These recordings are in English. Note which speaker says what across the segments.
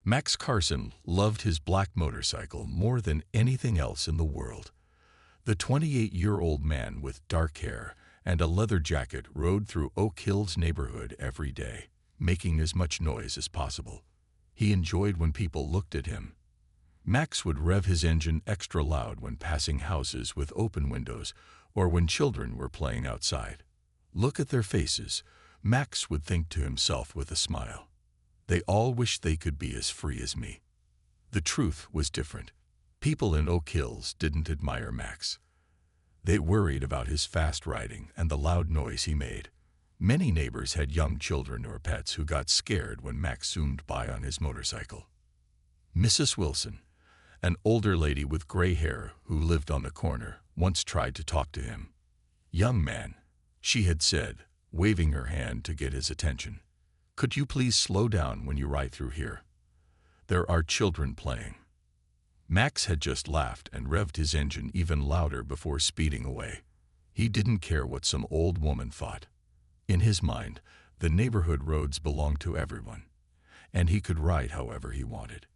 Speaker 1: Max Carson loved his black motorcycle more than anything else in the world. The 28-year-old man with dark hair and a leather jacket rode through Oak Hill's neighborhood every day, making as much noise as possible. He enjoyed when people looked at him. Max would rev his engine extra loud when passing houses with open windows or when children were playing outside. Look at their faces, Max would think to himself with a smile. They all wish they could be as free as me. The truth was different. People in Oak Hills didn't admire Max. They worried about his fast riding and the loud noise he made. Many neighbors had young children or pets who got scared when Max zoomed by on his motorcycle. Mrs. Wilson, an older lady with gray hair who lived on the corner, once tried to talk to him. "Young man," she had said, waving her hand to get his attention. "Could you please slow down when you ride through here? There are children playing." Max had just laughed and revved his engine even louder before speeding away. He didn't care what some old woman thought. In his mind, the neighborhood roads belonged to everyone, and he could ride however he wanted.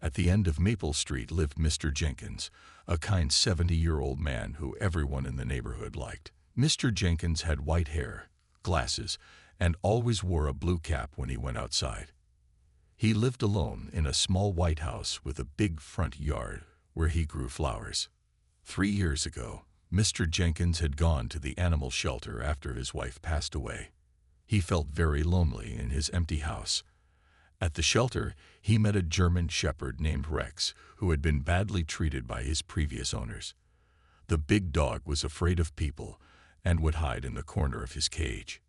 Speaker 1: At the end of Maple Street lived Mr. Jenkins, a kind 70-year-old man who everyone in the neighborhood liked. Mr. Jenkins had white hair, glasses, and always wore a blue cap when he went outside. He lived alone in a small white house with a big front yard where he grew flowers. 3 years ago, Mr. Jenkins had gone to the animal shelter after his wife passed away. He felt very lonely in his empty house. At the shelter, he met a German shepherd named Rex, who had been badly treated by his previous owners. The big dog was afraid of people and would hide in the corner of his cage.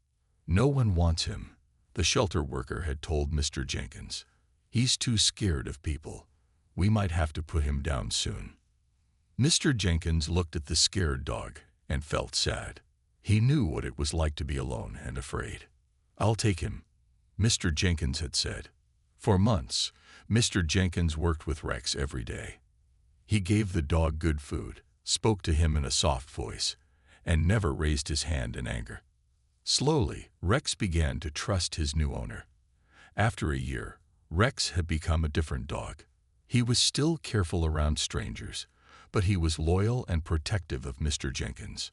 Speaker 1: "No one wants him," the shelter worker had told Mr. Jenkins. "He's too scared of people. We might have to put him down soon." Mr. Jenkins looked at the scared dog and felt sad. He knew what it was like to be alone and afraid. "I'll take him," Mr. Jenkins had said. For months, Mr. Jenkins worked with Rex every day. He gave the dog good food, spoke to him in a soft voice, and never raised his hand in anger. Slowly, Rex began to trust his new owner. After a year, Rex had become a different dog. He was still careful around strangers, but he was loyal and protective of Mr. Jenkins.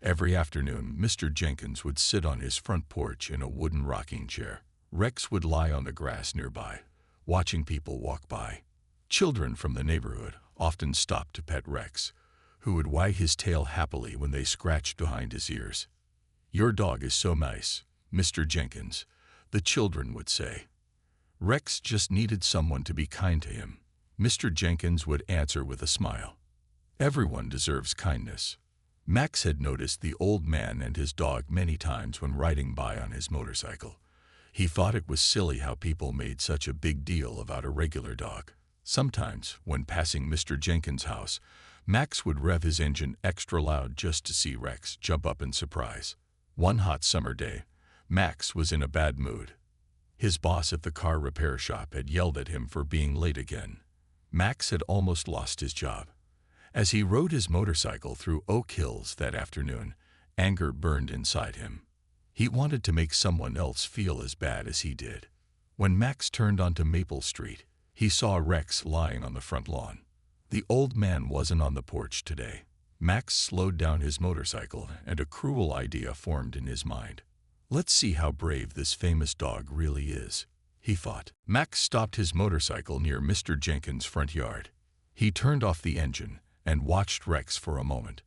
Speaker 1: Every afternoon, Mr. Jenkins would sit on his front porch in a wooden rocking chair. Rex would lie on the grass nearby, watching people walk by. Children from the neighborhood often stopped to pet Rex, who would wag his tail happily when they scratched behind his ears. "Your dog is so nice, Mr. Jenkins," the children would say. Rex just needed someone to be kind to him. Mr. Jenkins would answer with a smile. Everyone deserves kindness. Max had noticed the old man and his dog many times when riding by on his motorcycle. He thought it was silly how people made such a big deal about a regular dog. Sometimes, when passing Mr. Jenkins' house, Max would rev his engine extra loud just to see Rex jump up in surprise. One hot summer day, Max was in a bad mood. His boss at the car repair shop had yelled at him for being late again. Max had almost lost his job. As he rode his motorcycle through Oak Hills that afternoon, anger burned inside him. He wanted to make someone else feel as bad as he did. When Max turned onto Maple Street, he saw Rex lying on the front lawn. The old man wasn't on the porch today. Max slowed down his motorcycle, and a cruel idea formed in his mind. "Let's see how brave this famous dog really is," he thought. Max stopped his motorcycle near Mr. Jenkins' front yard. He turned off the engine and watched Rex for a moment.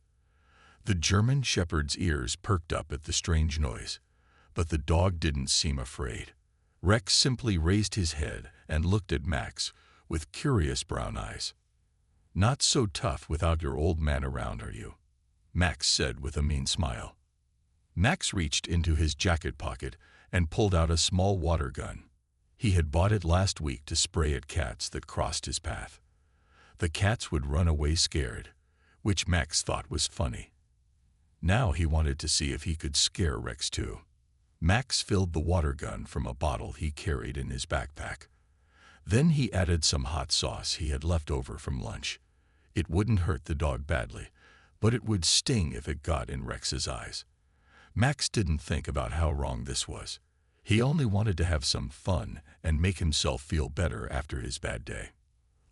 Speaker 1: The German shepherd's ears perked up at the strange noise, but the dog didn't seem afraid. Rex simply raised his head and looked at Max with curious brown eyes. "Not so tough without your old man around, are you?" Max said with a mean smile. Max reached into his jacket pocket and pulled out a small water gun. He had bought it last week to spray at cats that crossed his path. The cats would run away scared, which Max thought was funny. Now he wanted to see if he could scare Rex too. Max filled the water gun from a bottle he carried in his backpack. Then he added some hot sauce he had left over from lunch. It wouldn't hurt the dog badly, but it would sting if it got in Rex's eyes. Max didn't think about how wrong this was. He only wanted to have some fun and make himself feel better after his bad day.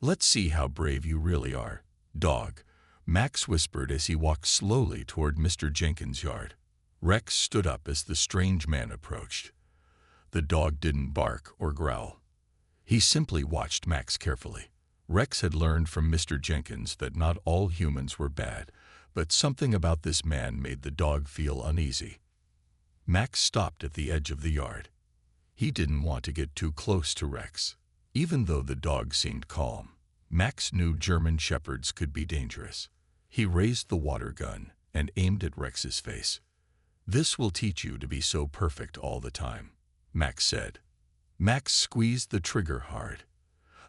Speaker 1: "Let's see how brave you really are, dog," Max whispered as he walked slowly toward Mr. Jenkins' yard. Rex stood up as the strange man approached. The dog didn't bark or growl. He simply watched Max carefully. Rex had learned from Mr. Jenkins that not all humans were bad, but something about this man made the dog feel uneasy. Max stopped at the edge of the yard. He didn't want to get too close to Rex. Even though the dog seemed calm, Max knew German shepherds could be dangerous. He raised the water gun and aimed at Rex's face. "This will teach you to be so perfect all the time," Max said. Max squeezed the trigger hard.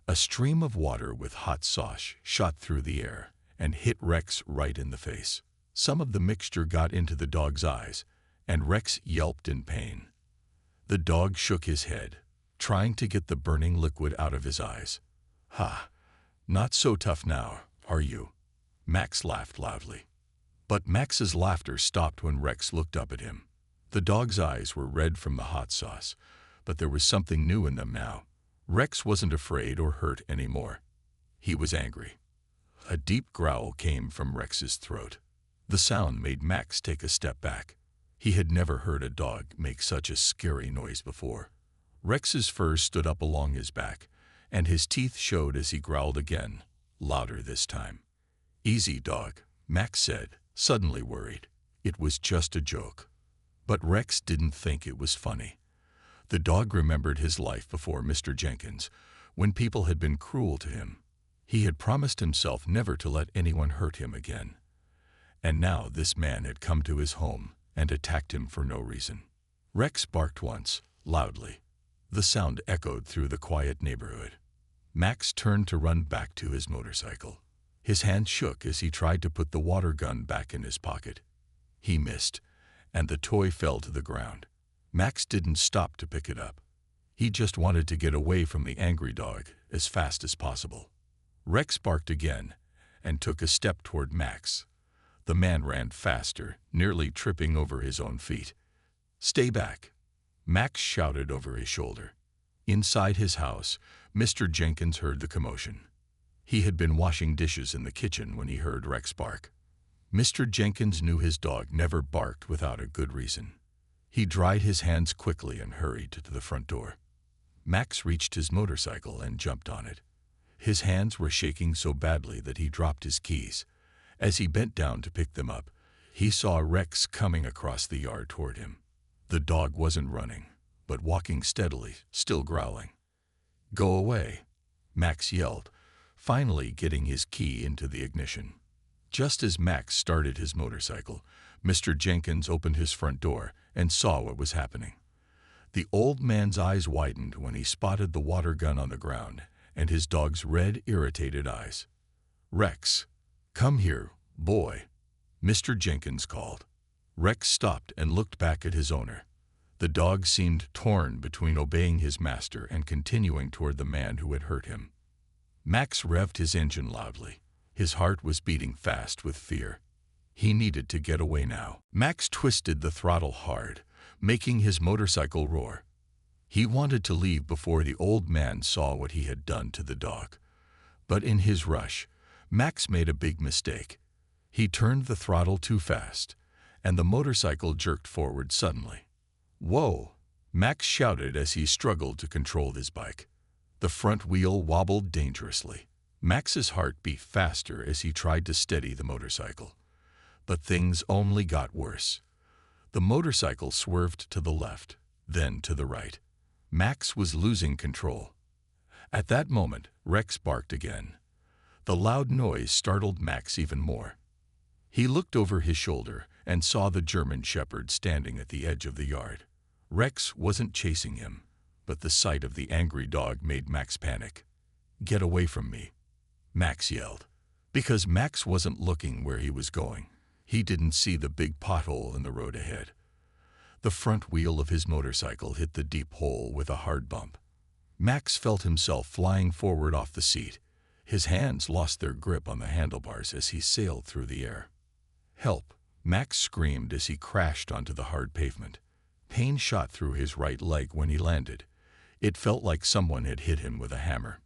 Speaker 1: A stream of water with hot sauce shot through the air and hit Rex right in the face. Some of the mixture got into the dog's eyes, and Rex yelped in pain. The dog shook his head, trying to get the burning liquid out of his eyes. "Ha! Not so tough now, are you?" Max laughed loudly. But Max's laughter stopped when Rex looked up at him. The dog's eyes were red from the hot sauce, but there was something new in them now. Rex wasn't afraid or hurt anymore. He was angry. A deep growl came from Rex's throat. The sound made Max take a step back. He had never heard a dog make such a scary noise before. Rex's fur stood up along his back, and his teeth showed as he growled again, louder this time. "Easy, dog," Max said, suddenly worried. It was just a joke. But Rex didn't think it was funny. The dog remembered his life before Mr. Jenkins, when people had been cruel to him. He had promised himself never to let anyone hurt him again. And now this man had come to his home and attacked him for no reason. Rex barked once, loudly. The sound echoed through the quiet neighborhood. Max turned to run back to his motorcycle. His hand shook as he tried to put the water gun back in his pocket. He missed, and the toy fell to the ground. Max didn't stop to pick it up. He just wanted to get away from the angry dog as fast as possible. Rex barked again and took a step toward Max. The man ran faster, nearly tripping over his own feet. "Stay back," Max shouted over his shoulder. Inside his house, Mr. Jenkins heard the commotion. He had been washing dishes in the kitchen when he heard Rex bark. Mr. Jenkins knew his dog never barked without a good reason. He dried his hands quickly and hurried to the front door. Max reached his motorcycle and jumped on it. His hands were shaking so badly that he dropped his keys. As he bent down to pick them up, he saw Rex coming across the yard toward him. The dog wasn't running, but walking steadily, still growling. "Go away," Max yelled, finally getting his key into the ignition. Just as Max started his motorcycle, Mr. Jenkins opened his front door and saw what was happening. The old man's eyes widened when he spotted the water gun on the ground and his dog's red, irritated eyes. "Rex, come here, boy," Mr. Jenkins called. Rex stopped and looked back at his owner. The dog seemed torn between obeying his master and continuing toward the man who had hurt him. Max revved his engine loudly. His heart was beating fast with fear. He needed to get away now. Max twisted the throttle hard, making his motorcycle roar. He wanted to leave before the old man saw what he had done to the dog. But in his rush, Max made a big mistake. He turned the throttle too fast, and the motorcycle jerked forward suddenly. "Whoa!" Max shouted as he struggled to control his bike. The front wheel wobbled dangerously. Max's heart beat faster as he tried to steady the motorcycle. But things only got worse. The motorcycle swerved to the left, then to the right. Max was losing control. At that moment, Rex barked again. The loud noise startled Max even more. He looked over his shoulder and saw the German shepherd standing at the edge of the yard. Rex wasn't chasing him, but the sight of the angry dog made Max panic. "Get away from me," Max yelled. Because Max wasn't looking where he was going, he didn't see the big pothole in the road ahead. The front wheel of his motorcycle hit the deep hole with a hard bump. Max felt himself flying forward off the seat. His hands lost their grip on the handlebars as he sailed through the air. "Help!" Max screamed as he crashed onto the hard pavement. Pain shot through his right leg when he landed. It felt like someone had hit him with a hammer.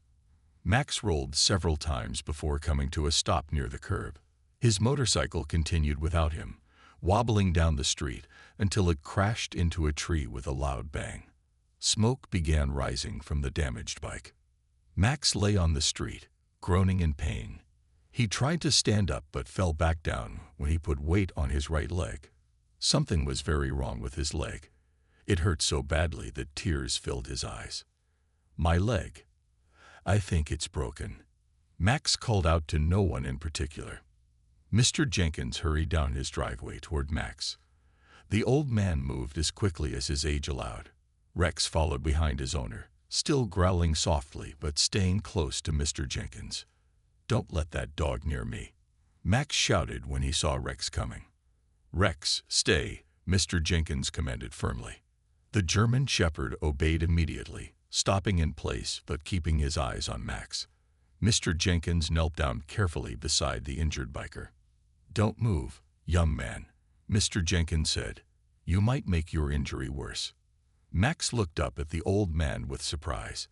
Speaker 1: Max rolled several times before coming to a stop near the curb. His motorcycle continued without him, wobbling down the street until it crashed into a tree with a loud bang. Smoke began rising from the damaged bike. Max lay on the street, groaning in pain. He tried to stand up but fell back down when he put weight on his right leg. Something was very wrong with his leg. It hurt so badly that tears filled his eyes. "My leg. I think it's broken." Max called out to no one in particular. Mr. Jenkins hurried down his driveway toward Max. The old man moved as quickly as his age allowed. Rex followed behind his owner, still growling softly but staying close to Mr. Jenkins. "Don't let that dog near me," Max shouted when he saw Rex coming. "Rex, stay," Mr. Jenkins commanded firmly. The German shepherd obeyed immediately, stopping in place but keeping his eyes on Max. Mr. Jenkins knelt down carefully beside the injured biker. "Don't move, young man," Mr. Jenkins said. "You might make your injury worse." Max looked up at the old man with surprise.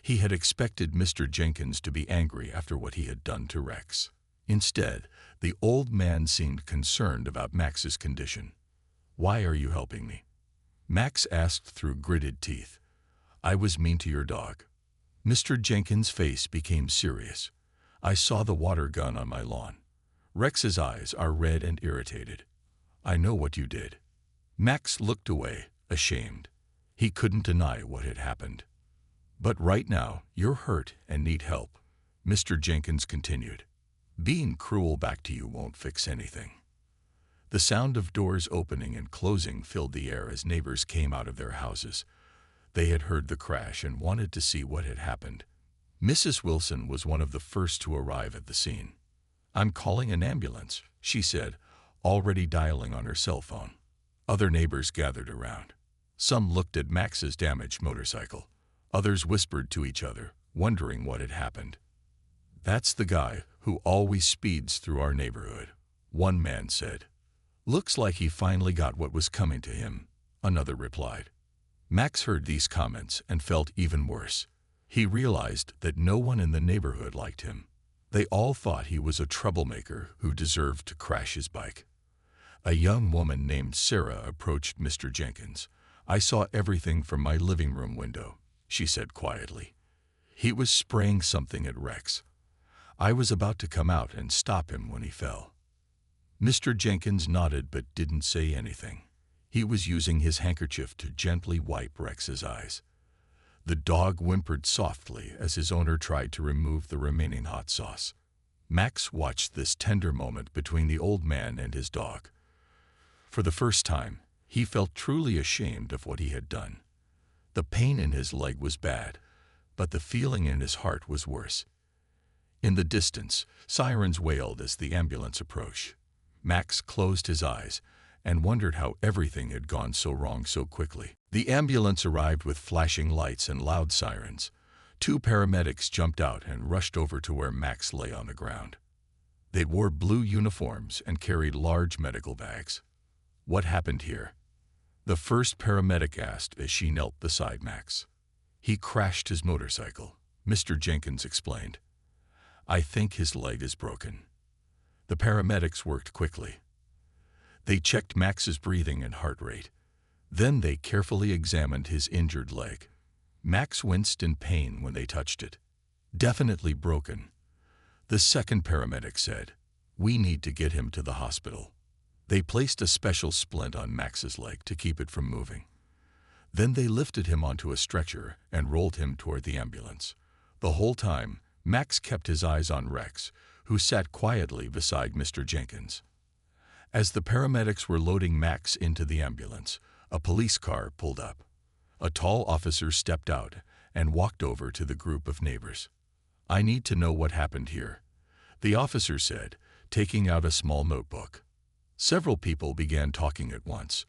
Speaker 1: He had expected Mr. Jenkins to be angry after what he had done to Rex. Instead, the old man seemed concerned about Max's condition. "Why are you helping me?" Max asked through gritted teeth. "I was mean to your dog." Mr. Jenkins' face became serious. "I saw the water gun on my lawn. Rex's eyes are red and irritated. I know what you did." Max looked away, ashamed. He couldn't deny what had happened. "But right now, you're hurt and need help," Mr. Jenkins continued. "Being cruel back to you won't fix anything." The sound of doors opening and closing filled the air as neighbors came out of their houses. They had heard the crash and wanted to see what had happened. Mrs. Wilson was one of the first to arrive at the scene. "I'm calling an ambulance," she said, already dialing on her cell phone. Other neighbors gathered around. Some looked at Max's damaged motorcycle. Others whispered to each other, wondering what had happened. "That's the guy who always speeds through our neighborhood," one man said. "Looks like he finally got what was coming to him," another replied. Max heard these comments and felt even worse. He realized that no one in the neighborhood liked him. They all thought he was a troublemaker who deserved to crash his bike. A young woman named Sarah approached Mr. Jenkins. "I saw everything from my living room window," she said quietly. "He was spraying something at Rex. I was about to come out and stop him when he fell." Mr. Jenkins nodded but didn't say anything. He was using his handkerchief to gently wipe Rex's eyes. The dog whimpered softly as his owner tried to remove the remaining hot sauce. Max watched this tender moment between the old man and his dog. For the first time, he felt truly ashamed of what he had done. The pain in his leg was bad, but the feeling in his heart was worse. In the distance, sirens wailed as the ambulance approached. Max closed his eyes and wondered how everything had gone so wrong so quickly. The ambulance arrived with flashing lights and loud sirens. 2 paramedics jumped out and rushed over to where Max lay on the ground. They wore blue uniforms and carried large medical bags. "What happened here?" the first paramedic asked as she knelt beside Max. "He crashed his motorcycle," Mr. Jenkins explained. "I think his leg is broken." The paramedics worked quickly. They checked Max's breathing and heart rate. Then they carefully examined his injured leg. Max winced in pain when they touched it. "Definitely broken," the second paramedic said. "We need to get him to the hospital." They placed a special splint on Max's leg to keep it from moving. Then they lifted him onto a stretcher and rolled him toward the ambulance. The whole time, Max kept his eyes on Rex, who sat quietly beside Mr. Jenkins. As the paramedics were loading Max into the ambulance, a police car pulled up. A tall officer stepped out and walked over to the group of neighbors. "I need to know what happened here," the officer said, taking out a small notebook. Several people began talking at once.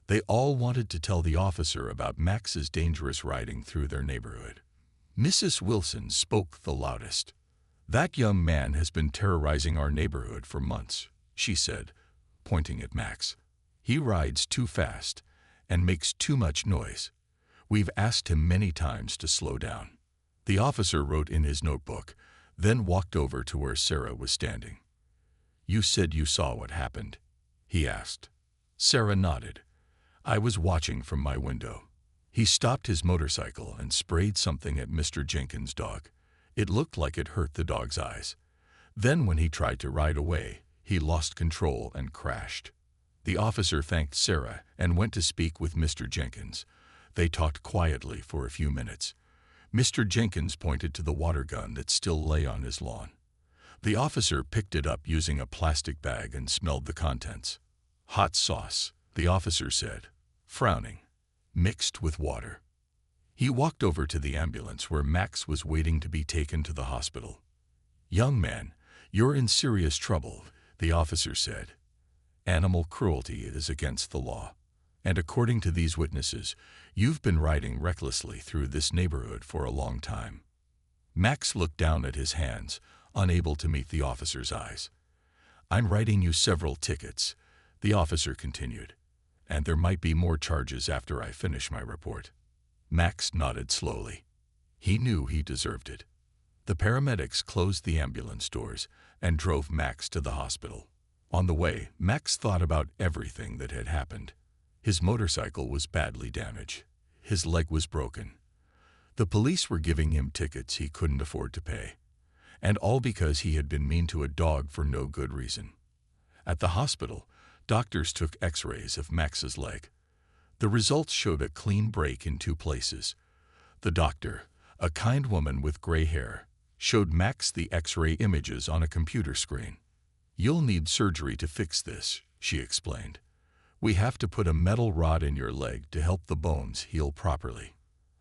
Speaker 1: They all wanted to tell the officer about Max's dangerous riding through their neighborhood. Mrs. Wilson spoke the loudest. "That young man has been terrorizing our neighborhood for months," she said, pointing at Max. "He rides too fast, and makes too much noise. We've asked him many times to slow down." The officer wrote in his notebook, then walked over to where Sarah was standing. "You said you saw what happened?" he asked. Sarah nodded. "I was watching from my window. He stopped his motorcycle and sprayed something at Mr. Jenkins' dog. It looked like it hurt the dog's eyes. Then when he tried to ride away, he lost control and crashed." The officer thanked Sarah and went to speak with Mr. Jenkins. They talked quietly for a few minutes. Mr. Jenkins pointed to the water gun that still lay on his lawn. The officer picked it up using a plastic bag and smelled the contents. "Hot sauce," the officer said, frowning, "mixed with water." He walked over to the ambulance where Max was waiting to be taken to the hospital. "Young man, you're in serious trouble," the officer said. "Animal cruelty is against the law. And according to these witnesses, you've been riding recklessly through this neighborhood for a long time." Max looked down at his hands, unable to meet the officer's eyes. "I'm writing you several tickets," the officer continued, "and there might be more charges after I finish my report." Max nodded slowly. He knew he deserved it. The paramedics closed the ambulance doors and drove Max to the hospital. On the way, Max thought about everything that had happened. His motorcycle was badly damaged. His leg was broken. The police were giving him tickets he couldn't afford to pay. And all because he had been mean to a dog for no good reason. At the hospital, doctors took x-rays of Max's leg. The results showed a clean break in 2 places. The doctor, a kind woman with gray hair, showed Max the x-ray images on a computer screen. "You'll need surgery to fix this," she explained. "We have to put a metal rod in your leg to help the bones heal properly."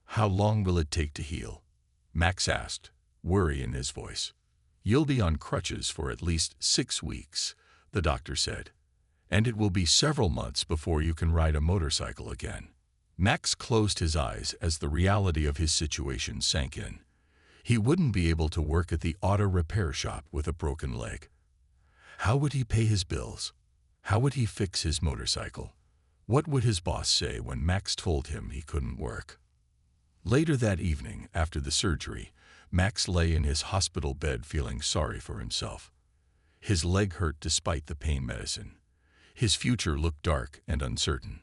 Speaker 1: "How long will it take to heal?" Max asked, worry in his voice. "You'll be on crutches for at least 6 weeks," the doctor said. "And it will be several months before you can ride a motorcycle again." Max closed his eyes as the reality of his situation sank in. He wouldn't be able to work at the auto repair shop with a broken leg. How would he pay his bills? How would he fix his motorcycle? What would his boss say when Max told him he couldn't work? Later that evening, after the surgery, Max lay in his hospital bed feeling sorry for himself. His leg hurt despite the pain medicine. His future looked dark and uncertain.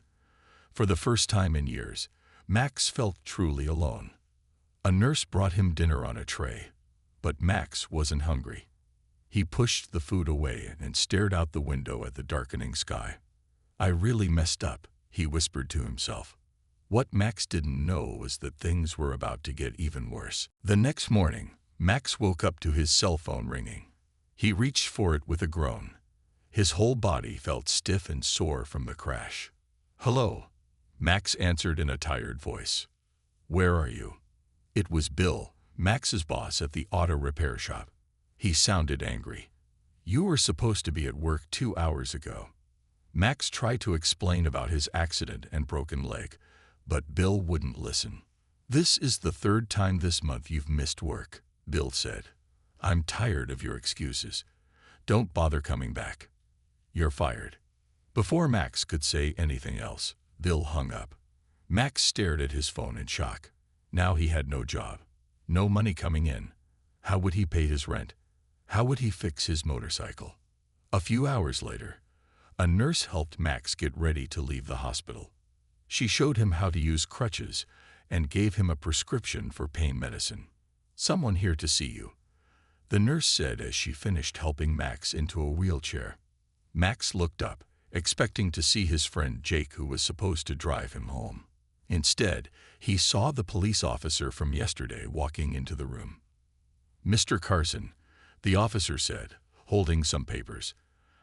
Speaker 1: For the first time in years, Max felt truly alone. A nurse brought him dinner on a tray, but Max wasn't hungry. He pushed the food away and stared out the window at the darkening sky. "I really messed up," he whispered to himself. What Max didn't know was that things were about to get even worse. The next morning, Max woke up to his cell phone ringing. He reached for it with a groan. His whole body felt stiff and sore from the crash. "Hello," Max answered in a tired voice. "Where are you?" It was Bill, Max's boss at the auto repair shop. He sounded angry. "You were supposed to be at work 2 hours ago." Max tried to explain about his accident and broken leg, but Bill wouldn't listen. "This is the 3rd time this month you've missed work," Bill said. "I'm tired of your excuses. Don't bother coming back. You're fired." Before Max could say anything else, Bill hung up. Max stared at his phone in shock. Now he had no job, no money coming in. How would he pay his rent? How would he fix his motorcycle? A few hours later, a nurse helped Max get ready to leave the hospital. She showed him how to use crutches and gave him a prescription for pain medicine. "Someone here to see you," the nurse said as she finished helping Max into a wheelchair. Max looked up, expecting to see his friend Jake, who was supposed to drive him home. Instead, he saw the police officer from yesterday walking into the room. "Mr. Carson," the officer said, holding some papers,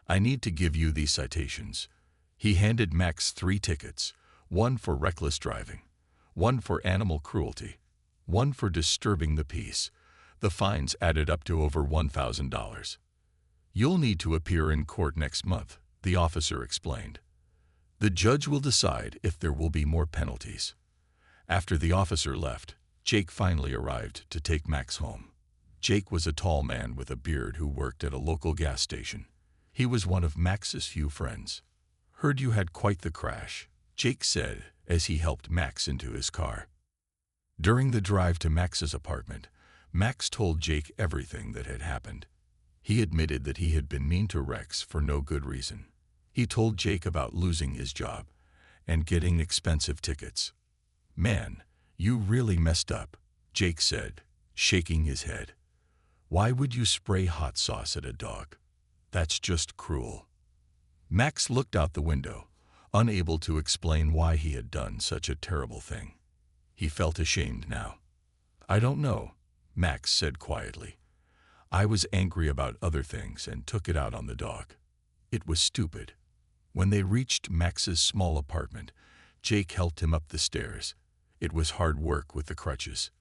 Speaker 1: "I need to give you these citations." He handed Max 3 tickets, one for reckless driving, one for animal cruelty, one for disturbing the peace. The fines added up to over $1,000. "You'll need to appear in court next month," the officer explained. "The judge will decide if there will be more penalties." After the officer left, Jake finally arrived to take Max home. Jake was a tall man with a beard who worked at a local gas station. He was one of Max's few friends. "Heard you had quite the crash," Jake said as he helped Max into his car. During the drive to Max's apartment, Max told Jake everything that had happened. He admitted that he had been mean to Rex for no good reason. He told Jake about losing his job and getting expensive tickets. "Man, you really messed up," Jake said, shaking his head. "Why would you spray hot sauce at a dog? That's just cruel." Max looked out the window, unable to explain why he had done such a terrible thing. He felt ashamed now. "I don't know," Max said quietly. "I was angry about other things and took it out on the dog. It was stupid." When they reached Max's small apartment, Jake helped him up the stairs. It was hard work with the crutches.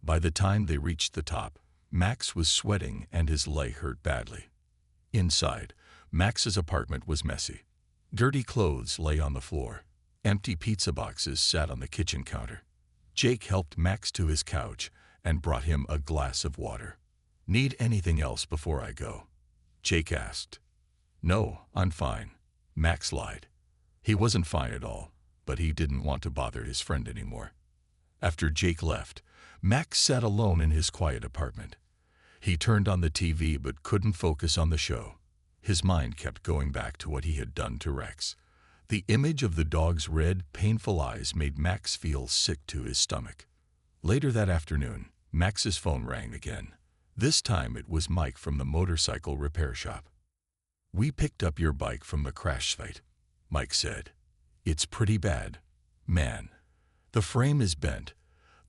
Speaker 1: By the time they reached the top, Max was sweating and his leg hurt badly. Inside, Max's apartment was messy. Dirty clothes lay on the floor. Empty pizza boxes sat on the kitchen counter. Jake helped Max to his couch and brought him a glass of water. "Need anything else before I go?" Jake asked. "No, I'm fine," Max lied. He wasn't fine at all, but he didn't want to bother his friend anymore. After Jake left, Max sat alone in his quiet apartment. He turned on the TV but couldn't focus on the show. His mind kept going back to what he had done to Rex. The image of the dog's red, painful eyes made Max feel sick to his stomach. Later that afternoon, Max's phone rang again. This time it was Mike from the motorcycle repair shop. "We picked up your bike from the crash site," Mike said. "It's pretty bad. Man, the frame is bent,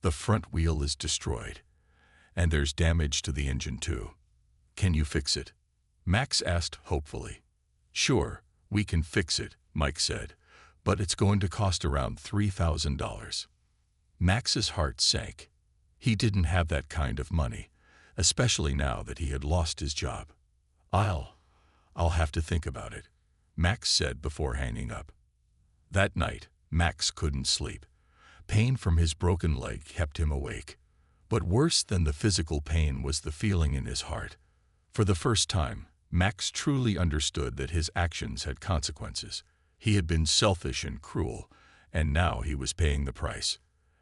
Speaker 1: the front wheel is destroyed, and there's damage to the engine too. Can you fix it?" Max asked hopefully. "Sure, we can fix it," Mike said, "but it's going to cost around $3,000. Max's heart sank. He didn't have that kind of money, especially now that he had lost his job. I'll have to think about it," Max said before hanging up. That night, Max couldn't sleep. Pain from his broken leg kept him awake. But worse than the physical pain was the feeling in his heart. For the first time, Max truly understood that his actions had consequences. He had been selfish and cruel, and now he was paying the price.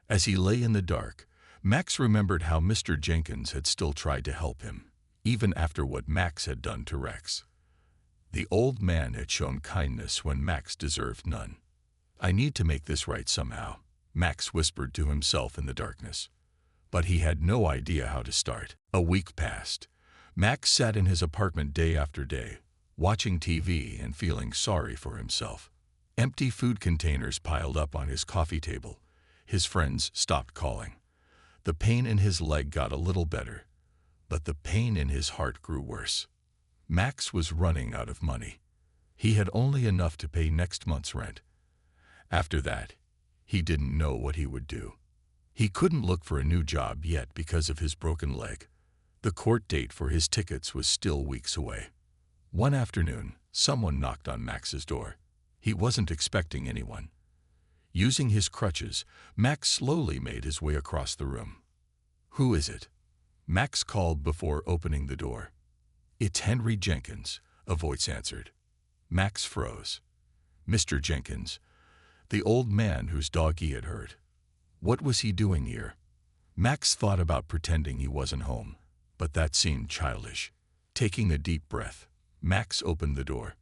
Speaker 1: As he lay in the dark, Max remembered how Mr. Jenkins had still tried to help him, even after what Max had done to Rex. The old man had shown kindness when Max deserved none. "I need to make this right somehow," Max whispered to himself in the darkness. But he had no idea how to start. A week passed. Max sat in his apartment day after day, watching TV and feeling sorry for himself. Empty food containers piled up on his coffee table. His friends stopped calling. The pain in his leg got a little better, but the pain in his heart grew worse. Max was running out of money. He had only enough to pay next month's rent. After that, he didn't know what he would do. He couldn't look for a new job yet because of his broken leg. The court date for his tickets was still weeks away. One afternoon, someone knocked on Max's door. He wasn't expecting anyone. Using his crutches, Max slowly made his way across the room. "Who is it?" Max called before opening the door. "It's Henry Jenkins," a voice answered. Max froze. Mr. Jenkins, the old man whose dog he had hurt. What was he doing here? Max thought about pretending he wasn't home, but that seemed childish. Taking a deep breath, Max opened the door.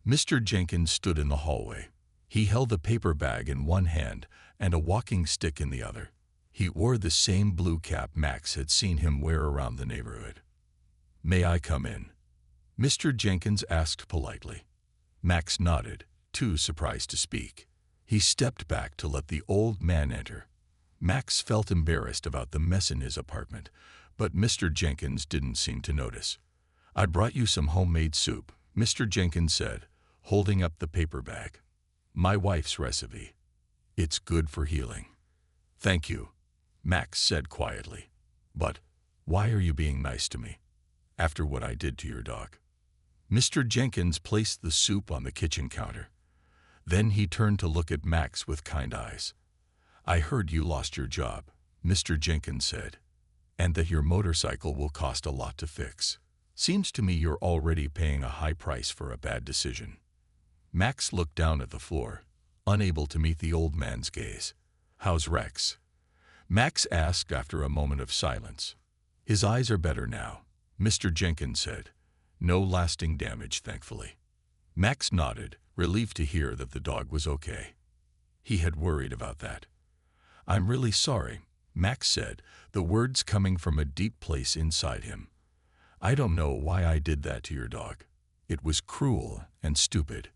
Speaker 1: Mr. Jenkins stood in the hallway. He held a paper bag in one hand and a walking stick in the other. He wore the same blue cap Max had seen him wear around the neighborhood. "May I come in?" Mr. Jenkins asked politely. Max nodded, too surprised to speak. He stepped back to let the old man enter. Max felt embarrassed about the mess in his apartment, but Mr. Jenkins didn't seem to notice. "I brought you some homemade soup," Mr. Jenkins said, holding up the paper bag. "My wife's recipe. It's good for healing." "Thank you," Max said quietly. "But why are you being nice to me, after what I did to your dog?" Mr. Jenkins placed the soup on the kitchen counter. Then he turned to look at Max with kind eyes. "I heard you lost your job," Mr. Jenkins said, "and that your motorcycle will cost a lot to fix. Seems to me you're already paying a high price for a bad decision." Max looked down at the floor. unable to meet the old man's gaze. "How's Rex?" Max asked after a moment of silence. "His eyes are better now," Mr. Jenkins said. "No lasting damage, thankfully." Max nodded, relieved to hear that the dog was okay. He had worried about that. "I'm really sorry," Max said, the words coming from a deep place inside him. "I don't know why I did that to your dog. It was cruel and stupid."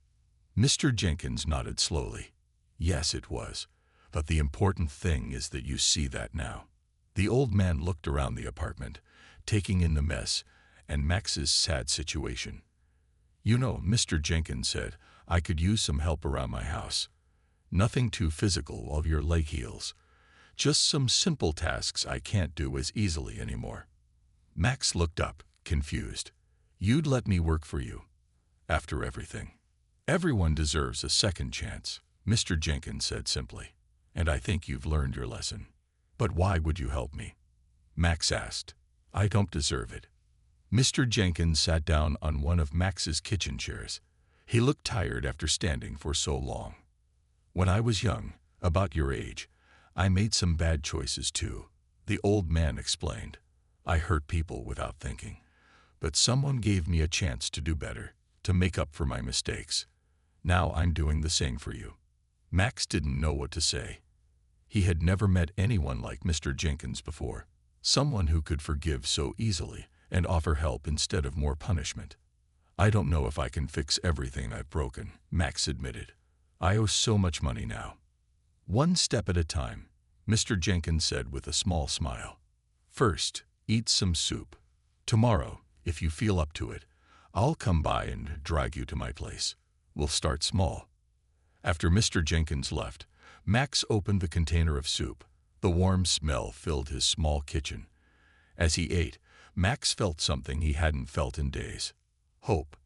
Speaker 1: Mr. Jenkins nodded slowly. "Yes, it was. But the important thing is that you see that now." The old man looked around the apartment, taking in the mess and Max's sad situation. "You know," Mr. Jenkins said, "I could use some help around my house. Nothing too physical of your leg heels. Just some simple tasks I can't do as easily anymore." Max looked up, confused. "You'd let me work for you? After everything?" "Everyone deserves a second chance," Mr. Jenkins said simply. "And I think you've learned your lesson." "But why would you help me?" Max asked. "I don't deserve it." Mr. Jenkins sat down on one of Max's kitchen chairs. He looked tired after standing for so long. "When I was young, about your age, I made some bad choices too," the old man explained. "I hurt people without thinking. But someone gave me a chance to do better, to make up for my mistakes. Now I'm doing the same for you." Max didn't know what to say. He had never met anyone like Mr. Jenkins before, someone who could forgive so easily and offer help instead of more punishment. "I don't know if I can fix everything I've broken," Max admitted. "I owe so much money now." "One step at a time," Mr. Jenkins said with a small smile. "First, eat some soup. Tomorrow, if you feel up to it, I'll come by and drag you to my place. We'll start small." After Mr. Jenkins left, Max opened the container of soup. The warm smell filled his small kitchen. As he ate, Max felt something he hadn't felt in days: hope.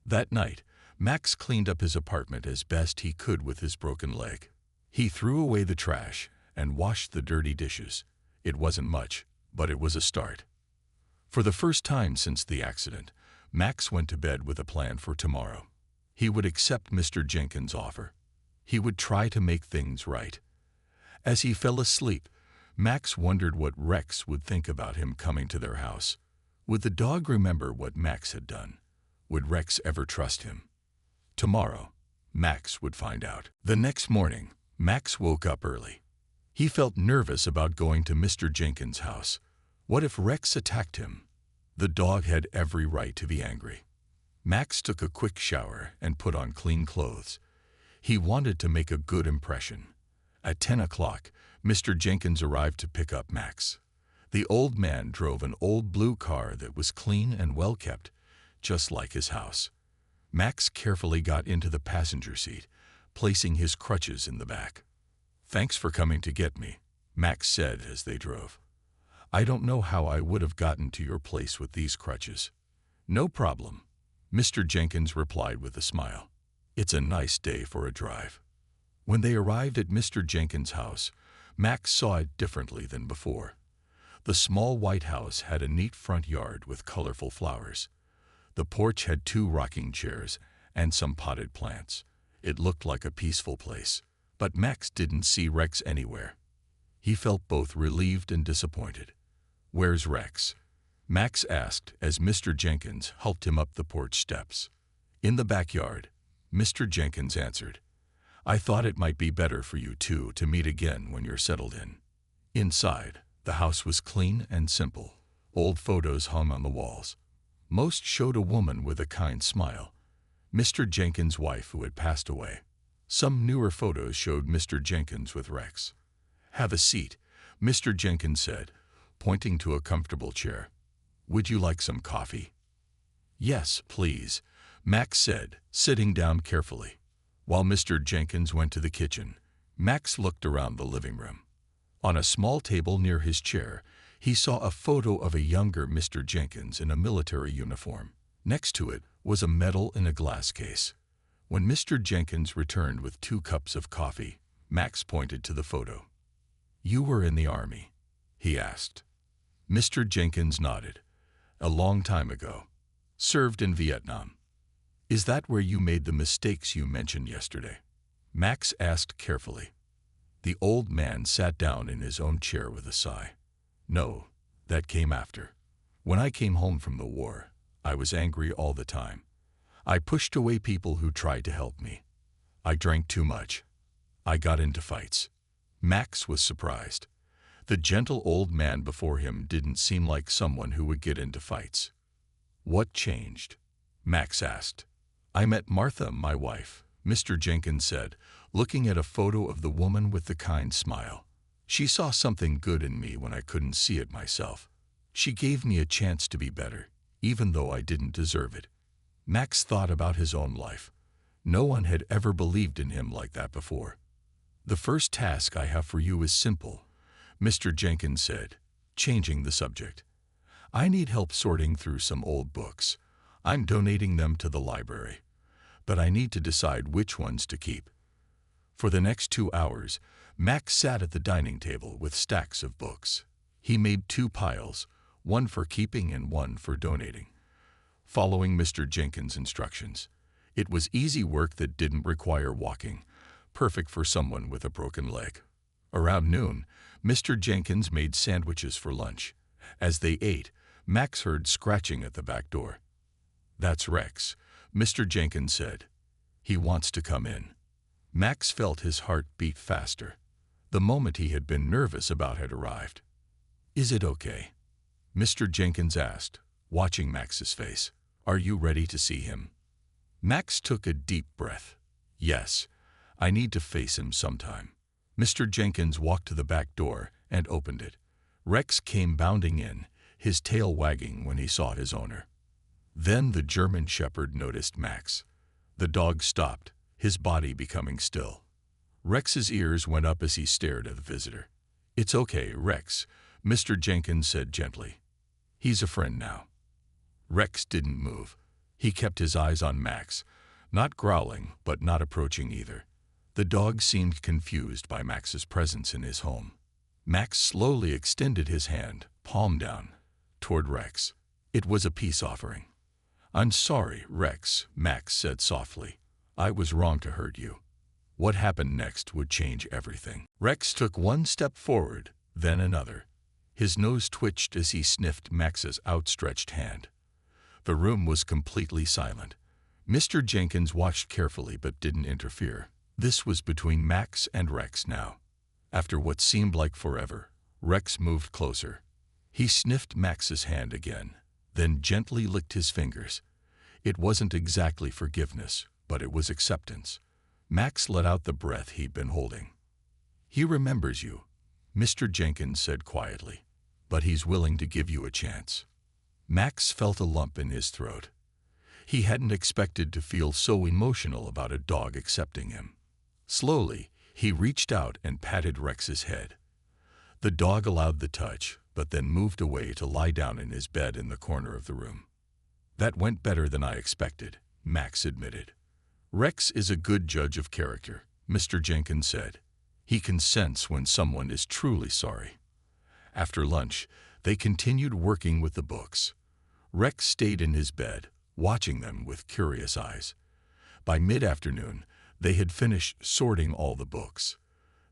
Speaker 1: That night, Max cleaned up his apartment as best he could with his broken leg. He threw away the trash and washed the dirty dishes. It wasn't much, but it was a start. For the first time since the accident, Max went to bed with a plan for tomorrow. He would accept Mr. Jenkins' offer. He would try to make things right. As he fell asleep, Max wondered what Rex would think about him coming to their house. Would the dog remember what Max had done? Would Rex ever trust him? Tomorrow, Max would find out. The next morning, Max woke up early. He felt nervous about going to Mr. Jenkins' house. What if Rex attacked him? The dog had every right to be angry. Max took a quick shower and put on clean clothes. He wanted to make a good impression. At 10 o'clock, Mr. Jenkins arrived to pick up Max. The old man drove an old blue car that was clean and well kept, just like his house. Max carefully got into the passenger seat, placing his crutches in the back. "Thanks for coming to get me," Max said as they drove. "I don't know how I would have gotten to your place with these crutches." "No problem," Mr. Jenkins replied with a smile. "It's a nice day for a drive." When they arrived at Mr. Jenkins' house, Max saw it differently than before. The small white house had a neat front yard with colorful flowers. The porch had 2 rocking chairs and some potted plants. It looked like a peaceful place, but Max didn't see Rex anywhere. He felt both relieved and disappointed. "Where's Rex?" Max asked as Mr. Jenkins helped him up the porch steps. "In the backyard," Mr. Jenkins answered. "I thought it might be better for you two to meet again when you're settled in." Inside, the house was clean and simple. Old photos hung on the walls. Most showed a woman with a kind smile, Mr. Jenkins' wife who had passed away. Some newer photos showed Mr. Jenkins with Rex. "Have a seat," Mr. Jenkins said, pointing to a comfortable chair. "Would you like some coffee?" "Yes, please," Max said, sitting down carefully. While Mr. Jenkins went to the kitchen, Max looked around the living room. On a small table near his chair, he saw a photo of a younger Mr. Jenkins in a military uniform. Next to it was a medal in a glass case. When Mr. Jenkins returned with 2 cups of coffee, Max pointed to the photo. "You were in the Army?" he asked. Mr. Jenkins nodded. "A long time ago. Served in Vietnam." "Is that where you made the mistakes you mentioned yesterday?" Max asked carefully. The old man sat down in his own chair with a sigh. No, that came after. When I came home from the war, I was angry all the time. I pushed away people who tried to help me. I drank too much. I got into fights. Max was surprised. The gentle old man before him didn't seem like someone who would get into fights. What changed? Max asked. I met Martha, my wife, Mr. Jenkins said, looking at a photo of the woman with the kind smile. She saw something good in me when I couldn't see it myself. She gave me a chance to be better, even though I didn't deserve it. Max thought about his own life. No one had ever believed in him like that before. The first task I have for you is simple, Mr. Jenkins said, changing the subject. I need help sorting through some old books. I'm donating them to the library, but I need to decide which ones to keep. For the next 2 hours, Max sat at the dining table with stacks of books. He made 2 piles, one for keeping and one for donating, following Mr. Jenkins' instructions. It was easy work that didn't require walking, perfect for someone with a broken leg. Around noon, Mr. Jenkins made sandwiches for lunch. As they ate, Max heard scratching at the back door. That's Rex, Mr. Jenkins said. He wants to come in. Max felt his heart beat faster. The moment he had been nervous about had arrived. Is it okay? Mr. Jenkins asked, watching Max's face. Are you ready to see him? Max took a deep breath. Yes, I need to face him sometime. Mr. Jenkins walked to the back door and opened it. Rex came bounding in, his tail wagging when he saw his owner. Then the German shepherd noticed Max. The dog stopped, his body becoming still. Rex's ears went up as he stared at the visitor. It's okay, Rex, Mr. Jenkins said gently. He's a friend now. Rex didn't move. He kept his eyes on Max, not growling but not approaching either. The dog seemed confused by Max's presence in his home. Max slowly extended his hand, palm down, toward Rex. It was a peace offering. I'm sorry, Rex, Max said softly. I was wrong to hurt you. What happened next would change everything. Rex took one step forward, then another. His nose twitched as he sniffed Max's outstretched hand. The room was completely silent. Mr. Jenkins watched carefully but didn't interfere. This was between Max and Rex now. After what seemed like forever, Rex moved closer. He sniffed Max's hand again, then gently licked his fingers. It wasn't exactly forgiveness, but it was acceptance. Max let out the breath he'd been holding. He remembers you, Mr. Jenkins said quietly, but he's willing to give you a chance. Max felt a lump in his throat. He hadn't expected to feel so emotional about a dog accepting him. Slowly, he reached out and patted Rex's head. The dog allowed the touch, but then moved away to lie down in his bed in the corner of the room. That went better than I expected, Max admitted. Rex is a good judge of character, Mr. Jenkins said. He can sense when someone is truly sorry. After lunch, they continued working with the books. Rex stayed in his bed, watching them with curious eyes. By mid-afternoon, they had finished sorting all the books.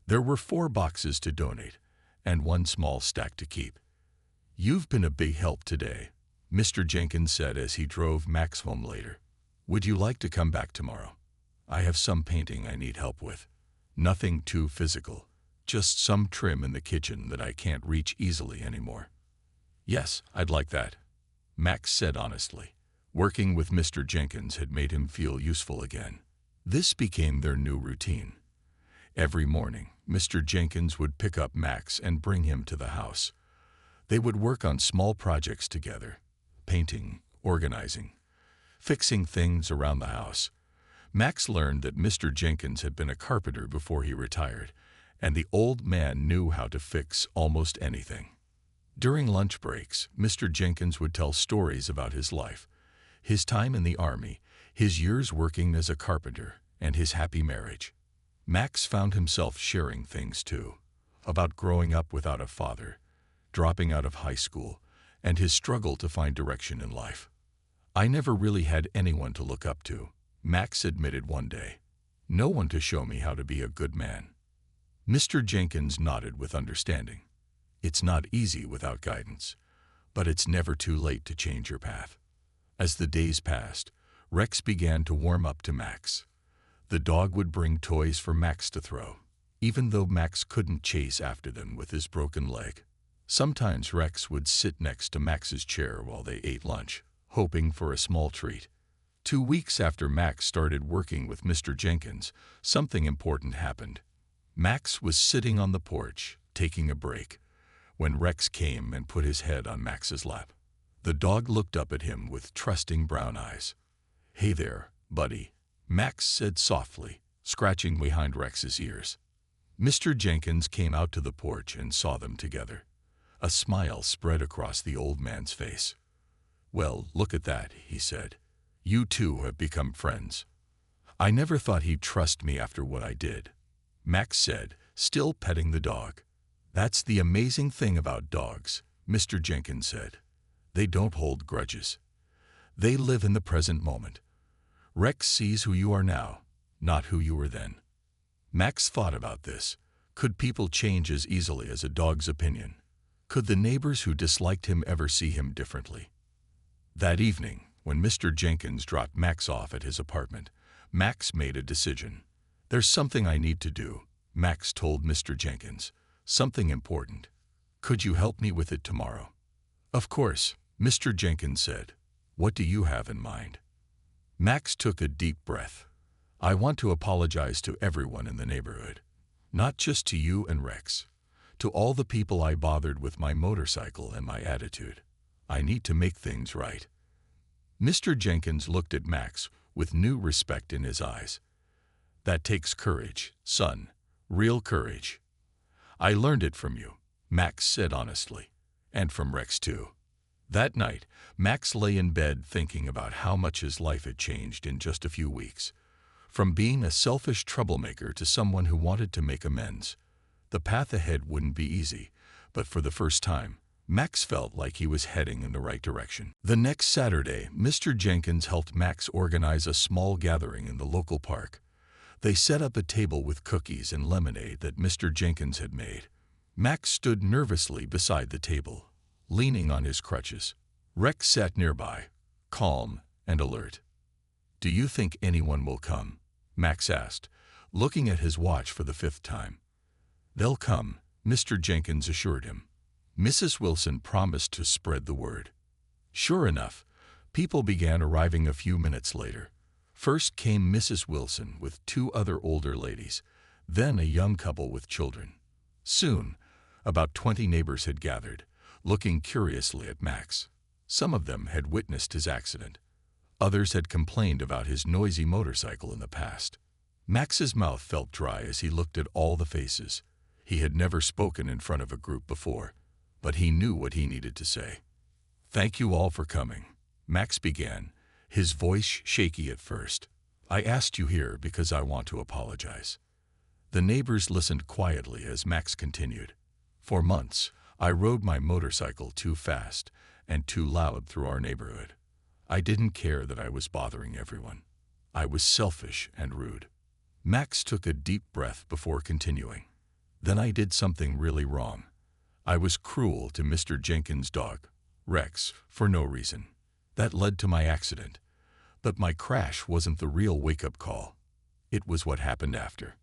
Speaker 1: There were 4 boxes to donate, and 1 small stack to keep. You've been a big help today, Mr. Jenkins said as he drove Max home later. Would you like to come back tomorrow? I have some painting I need help with. Nothing too physical, just some trim in the kitchen that I can't reach easily anymore. Yes, I'd like that, Max said honestly. Working with Mr. Jenkins had made him feel useful again. This became their new routine. Every morning, Mr. Jenkins would pick up Max and bring him to the house. They would work on small projects together, painting, organizing, fixing things around the house. Max learned that Mr. Jenkins had been a carpenter before he retired, and the old man knew how to fix almost anything. During lunch breaks, Mr. Jenkins would tell stories about his life, his time in the army, his years working as a carpenter, and his happy marriage. Max found himself sharing things too, about growing up without a father, dropping out of high school, and his struggle to find direction in life. I never really had anyone to look up to, Max admitted one day. No one to show me how to be a good man. Mr. Jenkins nodded with understanding. It's not easy without guidance, but it's never too late to change your path. As the days passed, Rex began to warm up to Max. The dog would bring toys for Max to throw, even though Max couldn't chase after them with his broken leg. Sometimes Rex would sit next to Max's chair while they ate lunch, hoping for a small treat. 2 weeks after Max started working with Mr. Jenkins, something important happened. Max was sitting on the porch, taking a break, when Rex came and put his head on Max's lap. The dog looked up at him with trusting brown eyes. "Hey there, buddy," Max said softly, scratching behind Rex's ears. Mr. Jenkins came out to the porch and saw them together. A smile spread across the old man's face. "Well, look at that," he said. "You two have become friends." "I never thought he'd trust me after what I did," Max said, still petting the dog. "That's the amazing thing about dogs," Mr. Jenkins said. "They don't hold grudges. They live in the present moment. Rex sees who you are now, not who you were then." Max thought about this. Could people change as easily as a dog's opinion? Could the neighbors who disliked him ever see him differently? That evening, when Mr. Jenkins dropped Max off at his apartment, Max made a decision. "There's something I need to do," Max told Mr. Jenkins. "Something important. Could you help me with it tomorrow?" "Of course," Mr. Jenkins said. "What do you have in mind?" Max took a deep breath. "I want to apologize to everyone in the neighborhood. Not just to you and Rex. To all the people I bothered with my motorcycle and my attitude. I need to make things right." Mr. Jenkins looked at Max with new respect in his eyes. "That takes courage, son. Real courage." "I learned it from you," Max said honestly. "And from Rex too." That night, Max lay in bed thinking about how much his life had changed in just a few weeks. From being a selfish troublemaker to someone who wanted to make amends. The path ahead wouldn't be easy, but for the first time, Max felt like he was heading in the right direction. The next Saturday, Mr. Jenkins helped Max organize a small gathering in the local park. They set up a table with cookies and lemonade that Mr. Jenkins had made. Max stood nervously beside the table, leaning on his crutches. Rex sat nearby, calm and alert. "Do you think anyone will come?" Max asked, looking at his watch for the 5th time. "They'll come," Mr. Jenkins assured him. Mrs. Wilson promised to spread the word. Sure enough, people began arriving a few minutes later. First came Mrs. Wilson with 2 other older ladies, then a young couple with children. Soon, about 20 neighbors had gathered, looking curiously at Max. Some of them had witnessed his accident. Others had complained about his noisy motorcycle in the past. Max's mouth felt dry as he looked at all the faces. He had never spoken in front of a group before, but he knew what he needed to say. "Thank you all for coming," Max began, his voice shaky at first. "I asked you here because I want to apologize." The neighbors listened quietly as Max continued. "For months, I rode my motorcycle too fast and too loud through our neighborhood. I didn't care that I was bothering everyone. I was selfish and rude." Max took a deep breath before continuing. "Then I did something really wrong. I was cruel to Mr. Jenkins' dog, Rex, for no reason. That led to my accident. But my crash wasn't the real wake-up call. It was what happened after."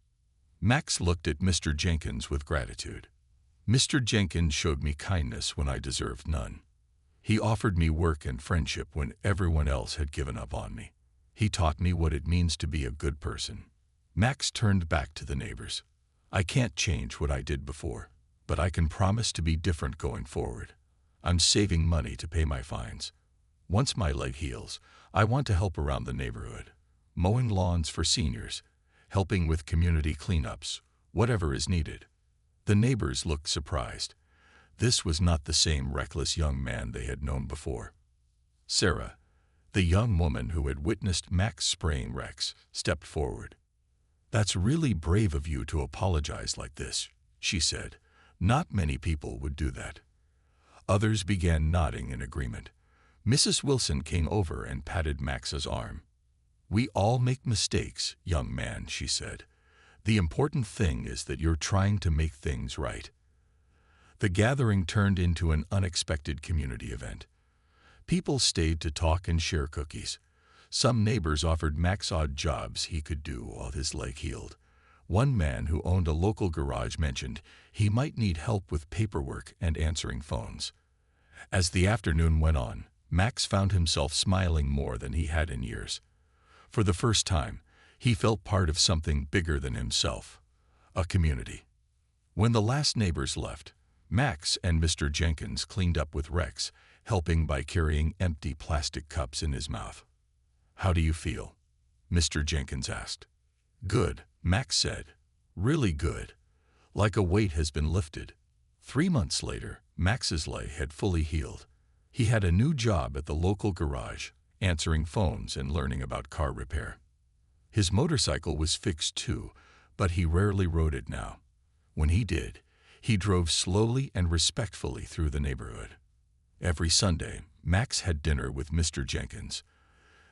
Speaker 1: Max looked at Mr. Jenkins with gratitude. "Mr. Jenkins showed me kindness when I deserved none. He offered me work and friendship when everyone else had given up on me. He taught me what it means to be a good person." Max turned back to the neighbors. "I can't change what I did before, but I can promise to be different going forward. I'm saving money to pay my fines. Once my leg heals, I want to help around the neighborhood, mowing lawns for seniors, helping with community cleanups, whatever is needed." The neighbors looked surprised. This was not the same reckless young man they had known before. Sarah, the young woman who had witnessed Max spraying Rex, stepped forward. "That's really brave of you to apologize like this," she said. "Not many people would do that." Others began nodding in agreement. Mrs. Wilson came over and patted Max's arm. "We all make mistakes, young man," she said. "The important thing is that you're trying to make things right." The gathering turned into an unexpected community event. People stayed to talk and share cookies. Some neighbors offered Max odd jobs he could do while his leg healed. One man who owned a local garage mentioned he might need help with paperwork and answering phones. As the afternoon went on, Max found himself smiling more than he had in years. For the first time, he felt part of something bigger than himself, a community. When the last neighbors left, Max and Mr. Jenkins cleaned up with Rex, helping by carrying empty plastic cups in his mouth. "How do you feel?" Mr. Jenkins asked. "Good," Max said. "Really good. Like a weight has been lifted." 3 months later, Max's leg had fully healed. He had a new job at the local garage, answering phones and learning about car repair. His motorcycle was fixed too, but he rarely rode it now. When he did, he drove slowly and respectfully through the neighborhood. Every Sunday, Max had dinner with Mr. Jenkins.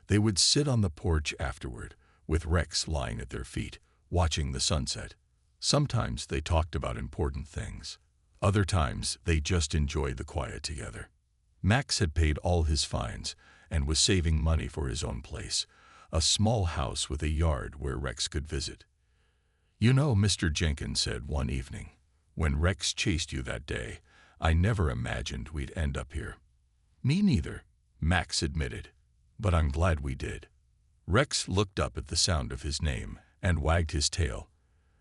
Speaker 1: They would sit on the porch afterward, with Rex lying at their feet, watching the sunset. Sometimes they talked about important things. Other times, they just enjoyed the quiet together. Max had paid all his fines and was saving money for his own place, a small house with a yard where Rex could visit. "You know," Mr. Jenkins said one evening, "when Rex chased you that day, I never imagined we'd end up here." "Me neither," Max admitted, "but I'm glad we did." Rex looked up at the sound of his name and wagged his tail.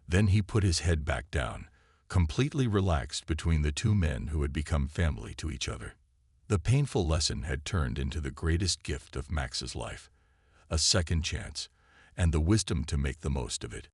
Speaker 1: Then he put his head back down, completely relaxed between the two men who had become family to each other. The painful lesson had turned into the greatest gift of Max's life, a second chance, and the wisdom to make the most of it.